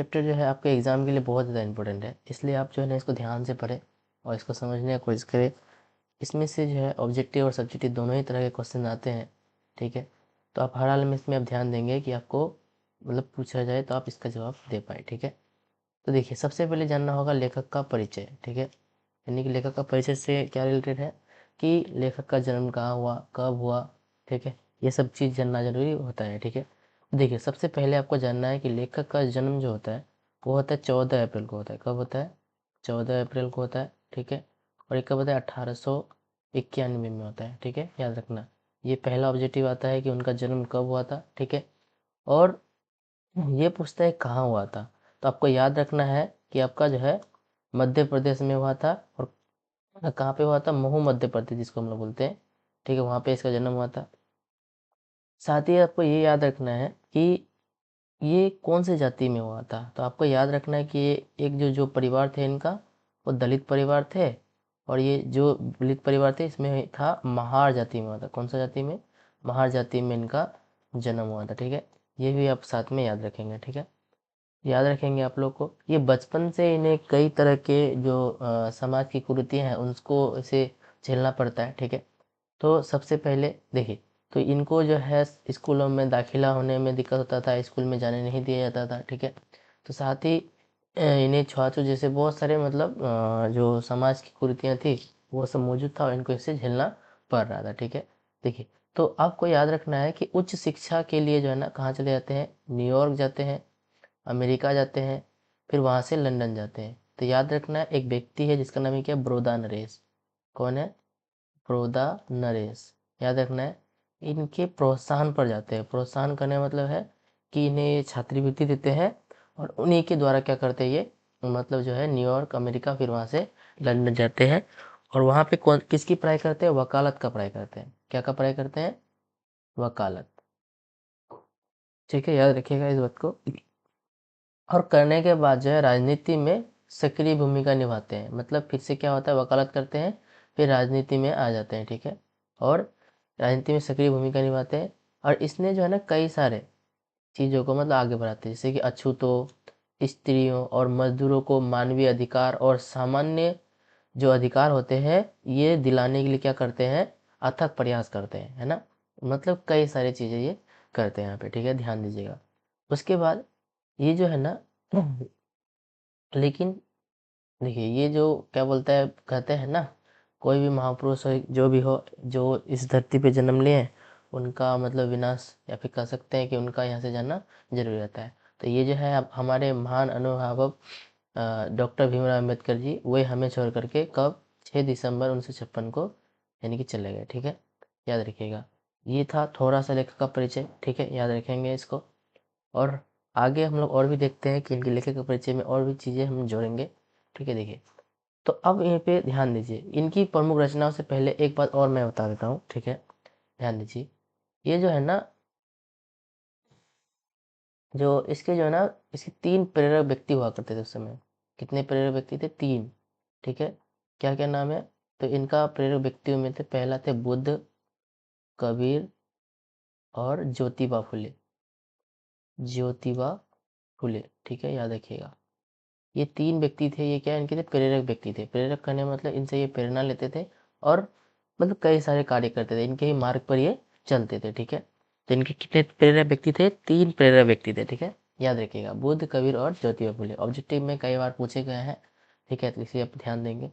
Chapter जो है आपके एग्ज़ाम के लिए बहुत ज़्यादा इंपॉर्टेंट है, इसलिए आप जो है ना इसको ध्यान से पढ़ें और इसको समझने की कोशिश करें। इसमें से जो है ऑब्जेक्टिव और सब्जेक्टिव दोनों ही तरह के क्वेश्चन आते हैं, ठीक है। तो आप हर हाल में इसमें आप ध्यान देंगे कि आपको मतलब पूछा जाए तो आप इसका जवाब दे पाए, ठीक है। तो देखिए, सबसे पहले जानना होगा लेखक का परिचय, ठीक है। यानी कि लेखक का परिचय से क्या रिलेटेड है कि लेखक का जन्म कहाँ हुआ, कब हुआ, ठीक है। ये सब चीज़ जानना जरूरी होता है, ठीक है। देखिए, सबसे पहले आपको जानना है कि लेखक का जन्म जो होता है वो होता है 14 अप्रैल को होता है। कब होता है? 14 अप्रैल को होता है, ठीक है। और एक कब होता है? 1891 में होता है, ठीक है, याद रखना। ये पहला ऑब्जेक्टिव आता है कि उनका जन्म कब हुआ था, ठीक है। और ये पूछता है कहाँ हुआ था, तो आपको याद रखना है कि आपका जो है मध्य प्रदेश में हुआ था। और कहाँ पे हुआ था? महू मध्य प्रदेश, जिसको हम लोग बोलते हैं, ठीक है, वहाँ पे इसका जन्म हुआ था। साथ ही आपको ये याद रखना है कि ये कौन से जाति में हुआ था। तो आपको याद रखना है कि ये एक जो जो परिवार थे इनका, वो दलित परिवार थे। और ये जो दलित परिवार थे इसमें था महार जाति में हुआ था। कौन सा जाति में? महार जाति में इनका जन्म हुआ था, ठीक है। ये भी आप साथ में याद रखेंगे, ठीक है। याद रखेंगे आप लोग को। ये बचपन से इन्हें कई तरह के जो समाज की कुरीतियाँ हैं उनको इसे झेलना पड़ता है, ठीक है। तो सबसे पहले देखिए, तो इनको जो है स्कूलों में दाखिला होने में दिक्कत होता था, स्कूल में जाने नहीं दिया जाता था, ठीक है। तो साथ ही इन्हें छुआछूत जैसे बहुत सारे मतलब जो समाज की कुरीतियाँ थी वो सब मौजूद था और इनको इससे झेलना पड़ रहा था, ठीक है। देखिए, तो आपको याद रखना है कि उच्च शिक्षा के लिए जो है ना कहाँ चले जाते हैं? न्यूयॉर्क जाते हैं, अमेरिका जाते हैं, फिर वहाँ से लंदन जाते हैं। तो याद रखना है, एक व्यक्ति है जिसका नाम है क्या? ब्रोदा नरेश। कौन है? प्रोदा नरेश। याद रखना है, इनके प्रोत्साहन पर जाते हैं। प्रोत्साहन करने का मतलब है कि इन्हें छात्रवृत्ति देते हैं और उन्हीं के द्वारा क्या करते हैं ये, मतलब जो है न्यूयॉर्क, अमेरिका, फिर वहाँ से लंदन जाते हैं। और वहाँ पे कौन किसकी पढ़ाई करते हैं? वकालत का पढ़ाई करते हैं। क्या का पढ़ाई करते हैं? वकालत, ठीक है, याद रखिएगा इस बात को। और करने के बाद जो है राजनीति में सक्रिय भूमिका निभाते हैं। मतलब फिर से क्या होता है? वकालत करते हैं, फिर राजनीति में आ जाते हैं, ठीक है। और राजनीति में सक्रिय भूमिका निभाते हैं। और इसने जो है ना कई सारे चीज़ों को मतलब आगे बढ़ाते हैं, जैसे कि अछूतों, स्त्रियों और मजदूरों को मानवीय अधिकार और सामान्य जो अधिकार होते हैं ये दिलाने के लिए क्या करते हैं? अथक प्रयास करते हैं, है ना। मतलब कई सारी चीज़ें ये करते हैं यहाँ पे, ठीक है, ध्यान दीजिएगा। उसके बाद ये जो है ना लेकिन देखिए, ये जो क्या बोलता है, कहते हैं ना, कोई भी महापुरुष हो, जो भी हो, जो इस धरती पे जन्म लिए हैं उनका मतलब विनाश, या फिर कह सकते हैं कि उनका यहाँ से जाना जरूरी रहता है। तो ये जो है अब हमारे महान अनुभव डॉक्टर भीमराव अम्बेडकर जी, वही हमें छोड़ करके कब? 6 दिसंबर 1956 को यानी कि चले गए, ठीक है, याद रखिएगा। ये था थोड़ा सा लेखक का परिचय, ठीक है, याद रखेंगे इसको। और आगे हम लोग और भी देखते हैं कि इनके लेखक के परिचय में और भी चीज़ें हम जोड़ेंगे, ठीक है। देखिए, तो अब यहाँ पे ध्यान दीजिए, इनकी प्रमुख रचनाओं से पहले एक बात और मैं बता देता हूँ, ठीक है, ध्यान दीजिए। ये जो है ना, जो इसके जो है ना, इसके 3 प्रेरक व्यक्ति हुआ करते थे उस समय। कितने प्रेरक व्यक्ति थे? 3, ठीक है। क्या क्या नाम है? तो इनका प्रेरक व्यक्तियों में थे, पहला थे बुद्ध, कबीर और ज्योतिबा फुले। ज्योतिबा फुले, ठीक है, याद रखिएगा। ये 3 व्यक्ति थे, ये क्या इनके थे? प्रेरक व्यक्ति थे। प्रेरक करने का मतलब इनसे ये प्रेरणा लेते थे और मतलब कई सारे कार्य करते थे, इनके ही मार्ग पर ये चलते थे, ठीक है। तो इनके कितने प्रेरक व्यक्ति थे? 3 प्रेरक व्यक्ति थे, ठीक है, याद रखिएगा, बुद्ध, कबीर और ज्योतिबा फुले। ऑब्जेक्टिव में कई बार पूछे गए हैं, ठीक है, तो इसे आप ध्यान देंगे।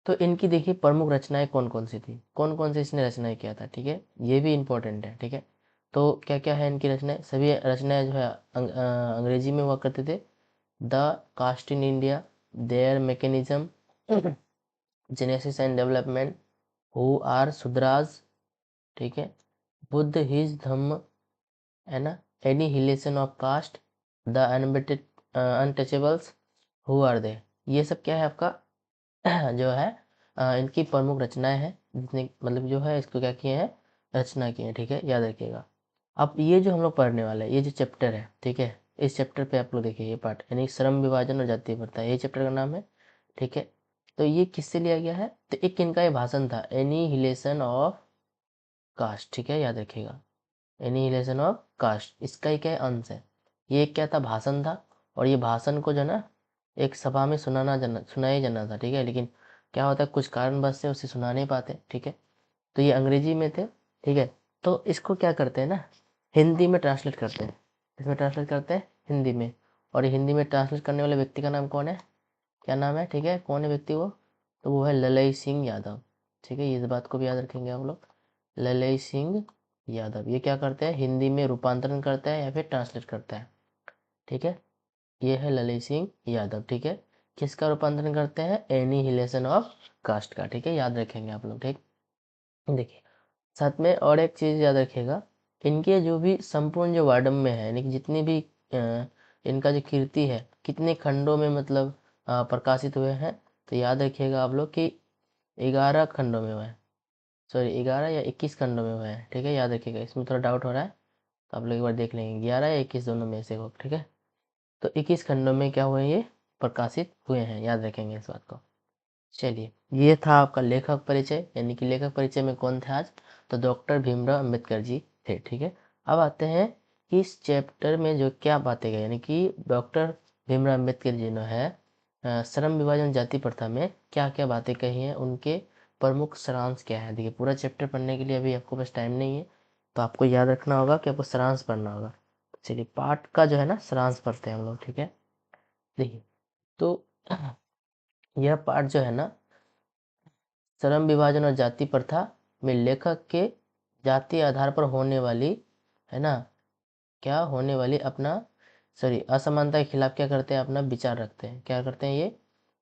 तो इनकी देखिए प्रमुख रचनाएं कौन कौन सी थी, कौन कौन सी इसने रचनाएं किया था, ठीक है, ये भी इंपॉर्टेंट है, ठीक है। तो क्या क्या है इनकी रचनाएं? सभी रचनाएं जो है अंग्रेजी में हुआ करते थे। The caste in India, their mechanism, genesis and development, who are Shudras, ठीक है, बुद्ध हिज धम्म, है ना, annihilation of caste, the untouchables, who are they. ये सब क्या है आपका जो है इनकी प्रमुख रचनाएं हैं, जितने मतलब जो है इसको क्या किए हैं? रचना किए हैं, ठीक है, याद रखिएगा। अब ये जो हम लोग पढ़ने वाले हैं, ये जो चैप्टर है, ठीक है, इस चैप्टर पे आप लोग देखिए ये पार्ट, यानी श्रम विभाजन और जातीय प्रथा, ये चैप्टर का नाम है, ठीक है। तो ये किससे लिया गया है? तो एक इनका ये भाषण था, एनिहिलेशन ऑफ कास्ट, ठीक है, याद रखिएगा, एनिहिलेशन ऑफ कास्ट, इसका ही क्या है? अंश है। ये क्या था? भाषण था। और ये भाषण को जो है ना एक सभा में सुनाया जाना था, ठीक है, लेकिन क्या होता है कुछ कारणवश से उसे सुना नहीं पाते, ठीक है, तो ये अंग्रेजी में थे, ठीक है, तो इसको क्या करते हैं ना हिंदी में ट्रांसलेट करते हैं, इसमें ट्रांसलेट करते हैं हिंदी में, और ये हिंदी में ट्रांसलेट करने वाले व्यक्ति का नाम कौन है, क्या नाम है, ठीक है, कौन है व्यक्ति वो, तो वो है ललई सिंह यादव, ठीक है, इस बात को भी याद रखेंगे हम लोग, ललई सिंह यादव। ये क्या करते हैं हिंदी में रूपांतरण करता है या फिर ट्रांसलेट करता है, ठीक है, ये है ललई सिंह यादव, ठीक है, किसका रूपांतरण करते हैं, एनिहिलेशन ऑफ कास्ट का, ठीक है, याद रखेंगे आप लोग, ठीक। देखिए साथ में और एक चीज़ याद रखिएगा, इनके जो भी संपूर्ण जो वार्डम में है, यानी कि जितनी भी इनका जो कीर्ति है कितने खंडों में मतलब प्रकाशित हुए हैं, तो याद रखिएगा आप लोग कि 11 खंडों में हुए हैं, सॉरी 11 या 21 खंडों में हुए हैं, ठीक है, याद रखिएगा, इसमें थोड़ा डाउट हो रहा है तो आप लोग एक बार देख लेंगे 11 या 21 दोनों में से हो, ठीक है, तो 21 खंडों में क्या हुए ये प्रकाशित हुए हैं, याद रखेंगे इस बात को। चलिए ये था आपका लेखक परिचय, यानी कि लेखक परिचय में कौन थे आज, तो डॉक्टर भीमराव अंबेडकर जी थे, ठीक है। अब आते हैं कि इस चैप्टर में जो क्या बातें गई, यानी कि डॉक्टर भीमराव अंबेडकर जी ने है श्रम विभाजन जाति प्रथा में क्या क्या बातें कही हैं, उनके प्रमुख सारांश क्या है। देखिए पूरा चैप्टर पढ़ने के लिए अभी आपको बस टाइम नहीं है, तो आपको याद रखना होगा कि आपको सारांश पढ़ना होगा। चलिए पाठ का जो है ना सारांश पढ़ते हैं हम लोग, ठीक है। देखिए तो यह पाठ जो है ना श्रम विभाजन और जाति प्रथा में लेखक के जाति आधार पर होने वाली, है ना, क्या होने वाली अपना सॉरी असमानता के खिलाफ क्या करते हैं, अपना विचार रखते हैं, क्या करते हैं ये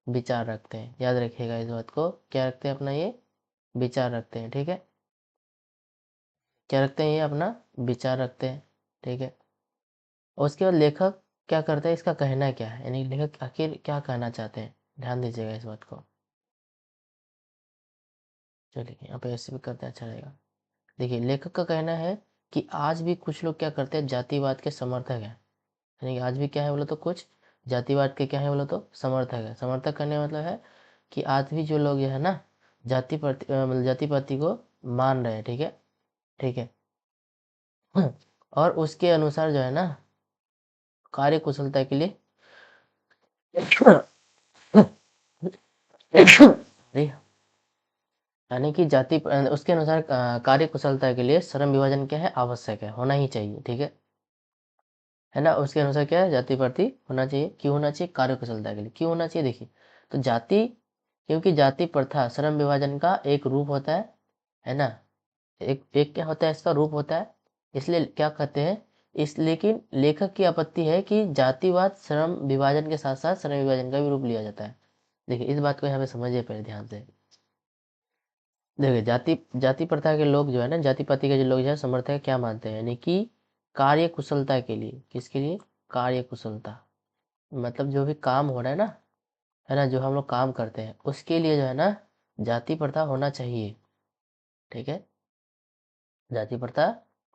विचार रखते हैं, याद रखिएगा इस बात को, क्या रखते हैं अपना ये विचार रखते हैं, ठीक है, क्या रखते हैं ये अपना विचार रखते हैं, ठीक है। और उसके बाद लेखक क्या करता है, इसका कहना क्या है, यानी लेखक आखिर क्या कहना चाहते हैं, ध्यान दीजिएगा इस बात को। चलिए यहाँ पे ऐसे भी करते हैं, अच्छा रहेगा। देखिए लेखक का कहना है कि आज भी कुछ लोग क्या करते हैं जातिवाद के समर्थक हैं, यानी कि आज भी क्या है बोलो तो कुछ जातिवाद के क्या है बोलो तो समर्थक है। समर्थक करने का मतलब है कि आज भी जो लोग जो है ना मतलब जाति पाति को मान रहे हैं, ठीक है, ठीक है। और उसके अनुसार जो है ना कार्य कुशलता के लिए अरे, यानी कि उसके अनुसार कार्य कुशलता के लिए श्रम विभाजन क्या है आवश्यक है, होना ही चाहिए, ठीक है ना। उसके अनुसार क्या है जाति पाति होना चाहिए, क्यों होना चाहिए, कार्य कुशलता के लिए, क्यों होना चाहिए, देखिए तो जाति, क्योंकि जाति प्रथा श्रम विभाजन का एक रूप होता है ना, एक एक क्या होता है इसका रूप होता है, इसलिए क्या कहते हैं इस, लेकिन लेखक की आपत्ति है कि जातिवाद श्रम विभाजन के साथ साथ श्रम विभाजन का भी रूप लिया जाता है। देखिए इस बात को यहाँ पे समझिए पहले ध्यान से। देखिए जाति जाति प्रथा के लोग जो है ना जाति पाति के जो लोग जो है समर्थक क्या मानते हैं, यानी कि कार्य कुशलता के लिए, किसके लिए, कार्य कुशलता, मतलब जो भी काम हो रहा है ना, जो हम लोग काम करते हैं उसके लिए जो है ना जाति प्रथा होना चाहिए, ठीक है, जाति प्रथा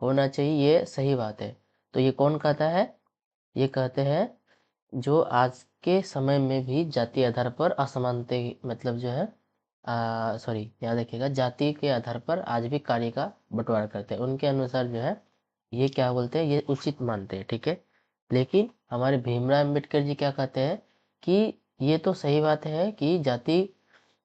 होना चाहिए, ये सही बात है। तो ये कौन कहता है, ये कहते हैं जो आज के समय में भी जाति आधार पर असमानता मतलब जो है सॉरी याद रखिएगा जाति के आधार पर आज भी कार्य का बंटवारा करते हैं, उनके अनुसार जो है ये क्या बोलते हैं, ये उचित मानते हैं, ठीक है। लेकिन हमारे भीमराव अम्बेडकर जी क्या कहते हैं कि ये तो सही बात है कि जाति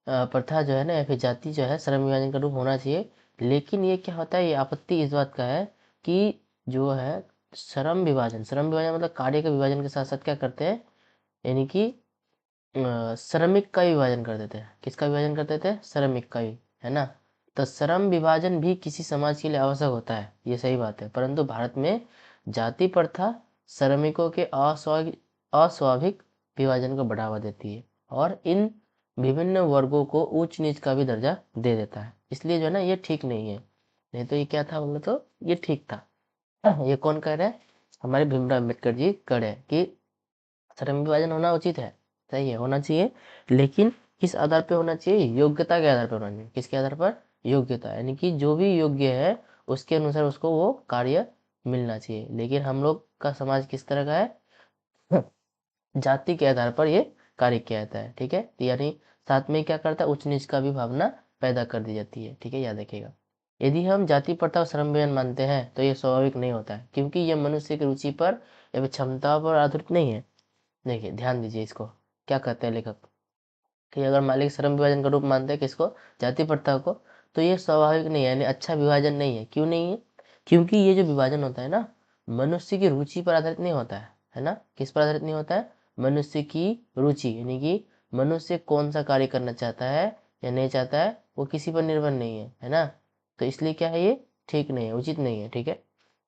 प्रथा जो है ना या फिर जाति जो है श्रम विभाजन का रूप होना चाहिए, लेकिन ये क्या होता है, ये आपत्ति इस बात का है कि जो है श्रम विभाजन मतलब कार्य के विभाजन के साथ साथ क्या करते हैं, यानी कि श्रमिक का विभाजन कर देते हैं, किसका विभाजन कर देते हैं, श्रमिक का भी, है ना। तो श्रम विभाजन भी किसी समाज के लिए आवश्यक होता है, ये सही बात है, परंतु भारत में जाति प्रथा श्रमिकों के अस्वाभाविक विभाजन को बढ़ावा देती है और इन विभिन्न वर्गों को ऊंच नीच का भी दर्जा दे देता है, इसलिए जो है ना ये ठीक नहीं है। नहीं तो ये क्या था बोले तो ये ठीक था। ये कौन कह रहा है, हमारे भीमराव अम्बेडकर जी कह रहे हैं कि श्रम विभाजन होना उचित है, सही है, होना चाहिए, लेकिन किस आधार पे होना चाहिए, योग्यता के आधार पर होना चाहिए, किसके आधार पर, योग्यता, यानी कि जो भी योग्य है उसके अनुसार उसको वो कार्य मिलना चाहिए। लेकिन हम लोग का समाज किस तरह का है, जाति के आधार पर ये कार्य किया जाता है, ठीक है, यानी साथ में क्या करता है उच्च नीच का भी भावना पैदा कर दी जाती है, ठीक है, याद रखिएगा। यदि हम जाति प्रथा और श्रम विभाजन मानते हैं तो ये स्वाभाविक नहीं होता है, क्योंकि ये मनुष्य की रुचि पर या फिर क्षमता पर आधारित नहीं है, देखिए ध्यान दीजिए इसको, क्या कहते हैं लेखक कि अगर मालिक श्रम विभाजन का रूप मानते हैं किसको, जाति प्रथा को, तो ये स्वाभाविक नहीं है, यानी अच्छा विभाजन नहीं है। क्यों नहीं है? क्योंकि ये जो विभाजन होता है ना, मनुष्य की रुचि पर आधारित नहीं होता है ना? किस पर आधारित नहीं होता है? मनुष्य की रुचि, यानी कि मनुष्य कौन सा कार्य करना चाहता है या नहीं चाहता है, वो किसी पर निर्भर नहीं है ना? तो इसलिए क्या है, ये ठीक नहीं है, उचित नहीं है, ठीक है।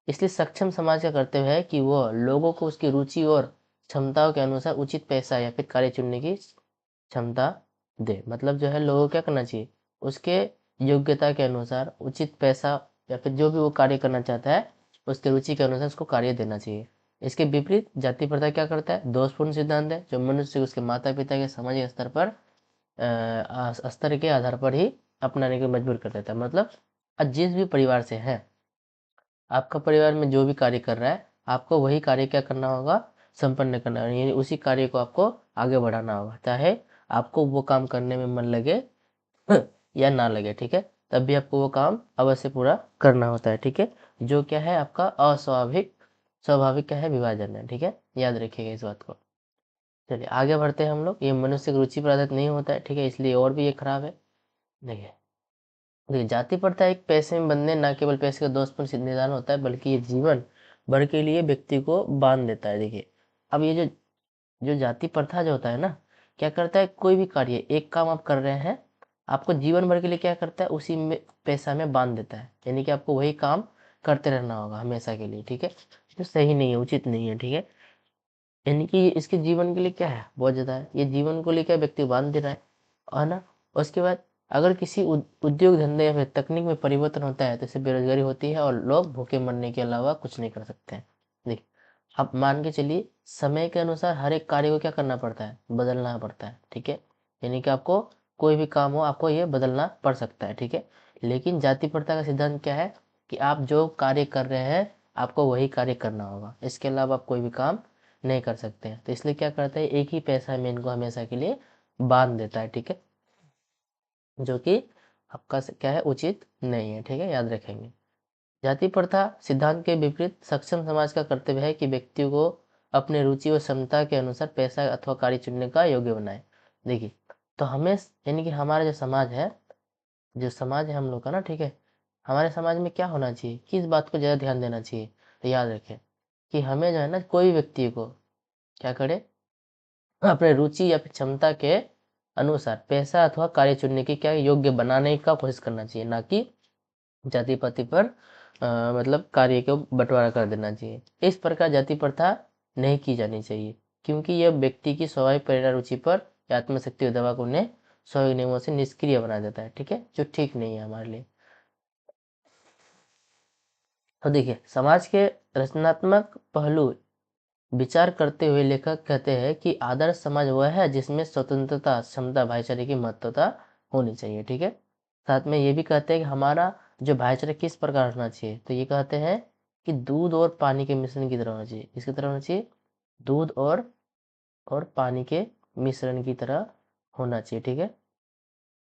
इसलिए सक्षम समाज का कर्तव्य है कि वो लोगों को उसकी रुचि और क्षमताओं के अनुसार उचित पैसा या फिर कार्य चुनने की क्षमता दे। मतलब जो है लोगों को क्या करना चाहिए, उसके योग्यता के अनुसार उचित पैसा या फिर जो भी वो कार्य करना चाहता है उसके रुचि के अनुसार उसको कार्य देना चाहिए। इसके विपरीत जाति प्रथा क्या करता है, दोषपूर्ण सिद्धांत है जो मनुष्य को उसके माता पिता के सामाजिक स्तर पर स्तर के आधार पर ही अपनाने को मजबूर कर देता है। मतलब आज जिस भी परिवार से है, आपका परिवार में जो भी कार्य कर रहा है, आपको वही कार्य क्या करना होगा, संपन्न करना है, यानी उसी कार्य को आपको आगे बढ़ाना होगा, चाहे आपको वो काम करने में मन लगे या ना लगे, ठीक है। तब भी आपको वो काम अवश्य पूरा करना होता है, ठीक है। जो क्या है आपका अस्वाभाविक, स्वाभाविक क्या है, विभाजन है, ठीक है। याद रखिएगा इस बात को। चलिए आगे बढ़ते हैं हम लोग। ये मनुष्य की रुचि पर आधारित नहीं होता है, ठीक है, इसलिए और भी ये खराब है। देखिए देखिए जाति प्रथा एक पैसे में बंधने, ना केवल पैसे का दोषपूर्ण निदान होता है, बल्कि ये जीवन भर के लिए व्यक्ति को बांध देता है। देखिए अब ये जो जो जाति प्रथा जो होता है ना, क्या करता है, कोई भी कार्य, एक काम आप कर रहे हैं, आपको जीवन भर के लिए क्या करता है, उसी में पैसा में बांध देता है, यानी कि आपको वही काम करते रहना होगा हमेशा के लिए, ठीक है। जो सही नहीं है, उचित नहीं है, ठीक है। यानी कि इसके जीवन के लिए क्या है, बहुत ज़्यादा है, ये जीवन को लेकर व्यक्ति बांध दे रहा है ना। उसके बाद अगर किसी उद्योग धंधे या फिर तकनीक में परिवर्तन होता है तो इससे बेरोजगारी होती है और लोग भूखे मरने के अलावा कुछ नहीं कर सकते हैं। देखिए आप मान के चलिए, समय के अनुसार हर एक कार्य को क्या करना पड़ता है, बदलना पड़ता है, ठीक है। यानी कि आपको कोई भी काम हो, आपको ये बदलना पड़ सकता है, ठीक है। लेकिन जाति प्रथा का सिद्धांत क्या है कि आप जो कार्य कर रहे हैं आपको वही कार्य करना होगा, इसके अलावा आप कोई भी काम नहीं कर सकते हैं। तो इसलिए क्या करता है, एक ही पैसा में इनको हमेशा के लिए बांध देता है, ठीक है, जो कि आपका क्या है, उचित नहीं है, ठीक है, याद रखेंगे। जाति प्रथा सिद्धांत के विपरीत सक्षम समाज का कर्तव्य है कि व्यक्ति को अपने रुचि और क्षमता के अनुसार पैसा अथवा कार्य चुनने का योग्य बनाए। देखिए तो हमें, यानी कि हमारा जो समाज है, जो समाज है हम लोग का ना, ठीक है, हमारे समाज में क्या होना चाहिए, किस बात को ज़्यादा ध्यान देना चाहिए, तो याद रखें कि हमें जो है ना, कोई व्यक्ति को क्या करे, अपने रुचि या फिर क्षमता के अनुसार पैसा अथवा कार्य चुनने की क्या योग्य बनाने का कोशिश करना चाहिए, ना कि जाति पाति पर मतलब कार्य को बंटवारा कर देना चाहिए। इस प्रकार जाति प्रथा नहीं की जानी चाहिए, क्योंकि यह व्यक्ति की स्वाभाविक प्रेरणा रुचि पर या आत्मशक्ति और दबाव को उन्हें स्वाभाविक नियमों से निष्क्रिय बना देता है, ठीक है, जो ठीक नहीं है हमारे लिए। तो देखिए समाज के रचनात्मक पहलू विचार करते हुए लेखक कहते हैं कि आदर्श समाज वह है जिसमें स्वतंत्रता, क्षमता, भाईचारे की महत्वता होनी चाहिए, ठीक है। साथ में ये भी कहते हैं कि हमारा जो भाईचारा किस प्रकार होना चाहिए, तो ये कहते हैं कि दूध और पानी के मिश्रण की तरह होना चाहिए। किसकी तरह होना चाहिए, दूध और पानी के मिश्रण की तरह होना चाहिए, ठीक है,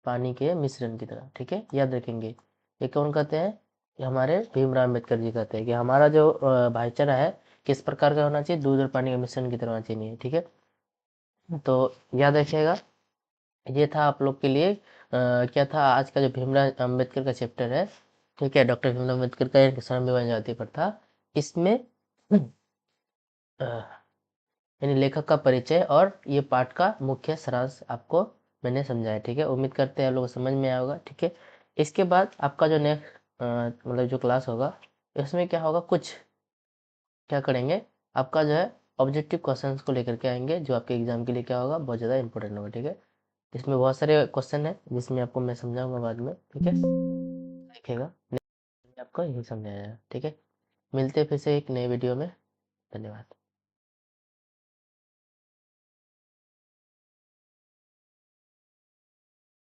पानी के मिश्रण की तरह, ठीक है, याद रखेंगे। ये कौन कहते हैं, ये हमारे भीमराव अम्बेडकर जी कहते हैं कि हमारा जो भाईचारा है किस प्रकार का होना चाहिए, दूध और पानी के मिश्रण की तरह होना चाहिए, ठीक है। तो याद रखिएगा, ये था आप लोग के लिए क्या था आज का जो भीमराव अम्बेडकर का चैप्टर है, ठीक है, डॉक्टर भीमराव अम्बेडकर का एक श्रम विभाजन जाति प्रथा, इसमें अ, यानी लेखक का परिचय और ये पाठ का मुख्य सारांश आपको मैंने समझाया, ठीक है। उम्मीद करते हैं आप लोगों को समझ में आया होगा, ठीक है। इसके बाद आपका जो नेक्स्ट मतलब जो क्लास होगा, इसमें क्या होगा, कुछ क्या करेंगे, आपका जो है ऑब्जेक्टिव क्वेश्चंस को लेकर के आएंगे, जो आपके एग्जाम के लिए क्या होगा, बहुत ज़्यादा इंपॉर्टेंट होगा, ठीक है। इसमें बहुत सारे क्वेश्चन है जिसमें आपको मैं समझाऊंगा बाद में, ठीक है, देखिएगा आपको यही समझाया है, ठीक है। मिलते हैं फिर से एक नए वीडियो में। धन्यवाद।